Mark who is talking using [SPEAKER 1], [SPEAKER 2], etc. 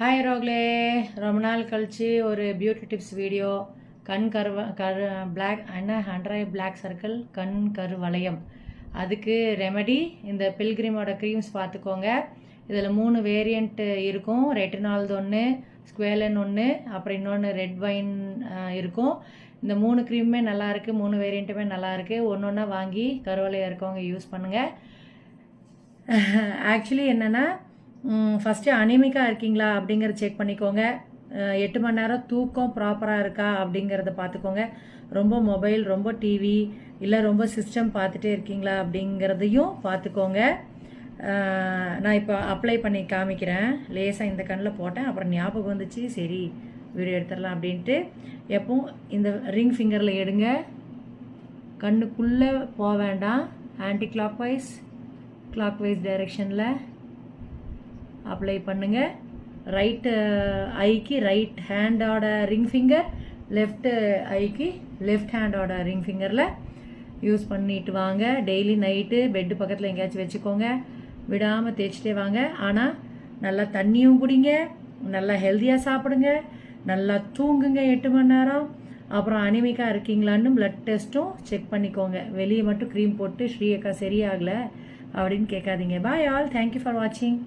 [SPEAKER 1] Hi ரோக்லே, ரொம்ப நாள் கழிச்சு ஒரு பியூட்டி டிப்ஸ் வீடியோ. கண் பிளாக் என்ன அண்டர் ஐ பிளாக் சர்க்கிள், கண் கரு வளையம், அதுக்கு ரெமெடி இந்த பில்கிரிமோட க்ரீம்ஸ் பார்த்துக்கோங்க. இதில் 3 வேரியண்ட் இருக்கும். ரெட்டினால்து ஒன்று, ஸ்குவேலன் ஒன்று, அப்புறம் இன்னொன்று ரெட் வைன் இருக்கும். இந்த 3 க்ரீமுமே நல்லாயிருக்கு, 3 வேரியண்ட்டுமே நல்லாயிருக்கு. ஒன்று ஒன்றா வாங்கி கருவளையம் இருக்கவங்க யூஸ் பண்ணுங்கள். ஆக்சுவலி என்னென்னா, ஃபஸ்ட்டு அனிமிக்காக இருக்கீங்களா அப்படிங்கிறத செக் பண்ணிக்கோங்க. 8 மணி நேரம் தூக்கம் ப்ராப்பராக இருக்கா அப்படிங்கிறத பார்த்துக்கோங்க. ரொம்ப மொபைல், ரொம்ப டிவி, இல்லை ரொம்ப சிஸ்டம் பார்த்துட்டே இருக்கீங்களா அப்படிங்கிறதையும் பார்த்துக்கோங்க. நான் இப்போ அப்ளை பண்ணி காமிக்கிறேன். லேசாக இந்த கண்ணில் போட்டேன், அப்புறம் ஞாபகம் வந்துச்சு, சரி வீடியோ எடுத்துடலாம் அப்படின்ட்டு. எப்பவும் இந்த ரிங் ஃபிங்கரில் எடுங்க. கண்ணுக்குள்ளே போக வேண்டாம். ஆன்டி கிளாக்வைஸ் டைரெக்ஷனில் அப்ளை பண்ணுங்கள். ரைட் ஐக்கு ரைட் ஹேண்டோட ரிங் ஃபிங்கர், லெஃப்ட் ஐக்கு லெஃப்ட் ஹேண்டோட ரிங் ஃபிங்கரில் யூஸ் பண்ணிட்டு வாங்க. டெய்லி நைட்டு பெட்டு பக்கத்தில் எங்கேயாச்சும் வச்சுக்கோங்க. விடாமல் தேய்ச்சிட்டே வாங்க. ஆனால் நல்லா தண்ணியும் குடிங்க, நல்லா ஹெல்த்தியாக சாப்பிடுங்க, நல்லா தூங்குங்க 8 மணி நேரம். அப்புறம் அனிமிக்காக இருக்கீங்களான்னு பிளட் டெஸ்ட்டும் செக் பண்ணிக்கோங்க. வெளியே மட்டும் க்ரீம் போட்டு ஸ்ரீ அக்கா சரியாகலை அப்படின்னு கேட்காதீங்க. பாய் ஆல், தேங்க்யூ ஃபார் வாட்சிங்.